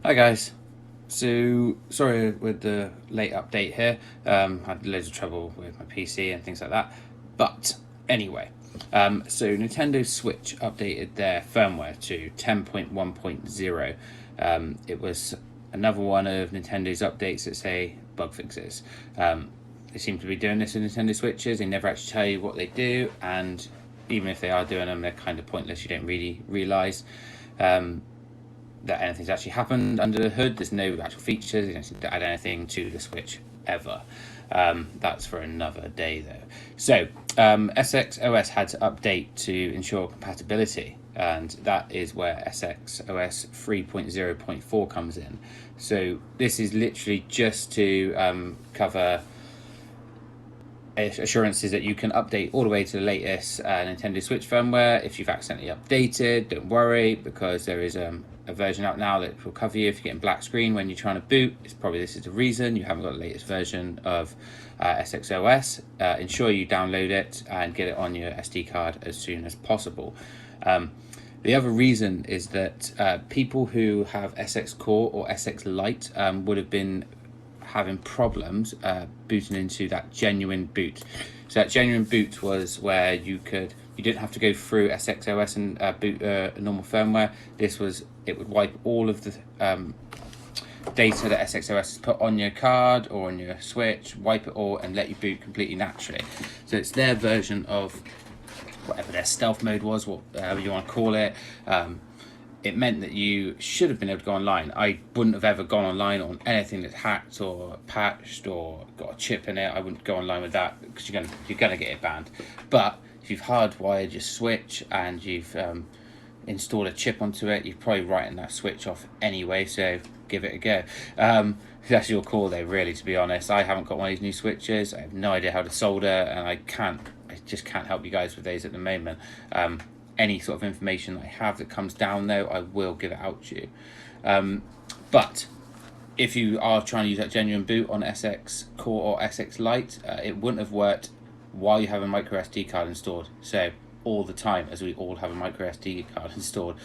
Hi guys, so sorry with the late update here. Had loads of trouble with my PC and things like that. But anyway, so Nintendo Switch updated their firmware to 10.1.0. It was another one of Nintendo's updates that say bug fixes. They seem to be doing this with Nintendo Switches. They never actually tell you what they do, and even if they are doing them, they're kind of pointless. You don't really realise that anything's actually happened under the hood. There's no actual features. You don't seem to add anything to the Switch ever. That's for another day though. So SXOS had to update to ensure compatibility, and that is where SXOS 3.0.4 comes in. So this is literally just to cover assurances that you can update all the way to the latest Nintendo Switch firmware. If you've accidentally updated, don't worry, because there is a version out now that will cover you if you're getting black screen when you're trying to boot. It's probably this is the reason you haven't got the latest version of SXOS. Ensure you download it and get it on your SD card as soon as possible. The other reason is that people who have SX Core or SX Lite would have been having problems booting into that genuine boot. So that genuine boot was where you didn't have to go through SXOS and boot a normal firmware. It would wipe all of the data that SXOS has put on your card or on your Switch, wipe it all and let you boot completely naturally. So it's their version of whatever their stealth mode was, whatever you want to call it. It meant that you should have been able to go online. I wouldn't have ever gone online on anything that's hacked or patched or got a chip in it. I wouldn't go online with that because you're gonna get it banned. But if you've hardwired your Switch and you've installed a chip onto it, you're probably writing that Switch off anyway. So give it a go. That's your call, though. Really, to be honest, I haven't got one of these new Switches. I have no idea how to solder, and I just can't help you guys with those at the moment. Any sort of information I have that comes down though, I will give it out to you. But if you are trying to use that genuine boot on SX Core or SX Lite, it wouldn't have worked while you have a microSD card installed. So all the time, as we all have a microSD card installed.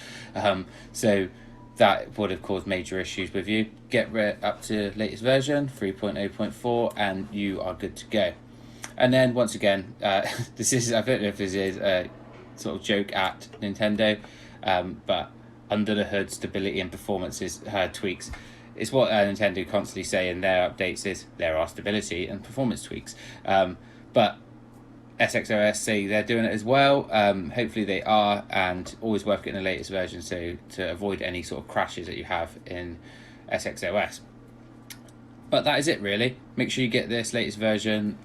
So that would have caused major issues with you. Get up to latest version 3.0.4 and you are good to go. And then once again, this is, I don't know if this is a sort of joke at Nintendo, but under the hood stability and performance tweaks. It's what Nintendo constantly say in their updates is there are stability and performance tweaks. But SXOS say they're doing it as well. Hopefully they are, and always work in the latest version so to avoid any sort of crashes that you have in SXOS. But that is it really. Make sure you get this latest version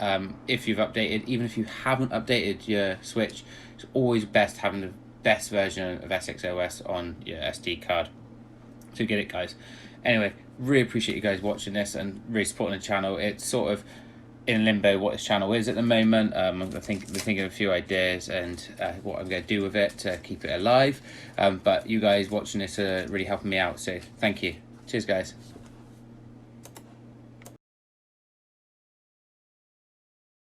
if you've updated. Even if you haven't updated your Switch, it's always best having the best version of SXOS on your SD card. So get it, guys. Anyway, really appreciate you guys watching this and really supporting the channel. It's sort of in limbo what this channel is at the moment. We're thinking of a few ideas and what I'm going to do with it to keep it alive. But you guys watching this are really helping me out. So thank you. Cheers, guys.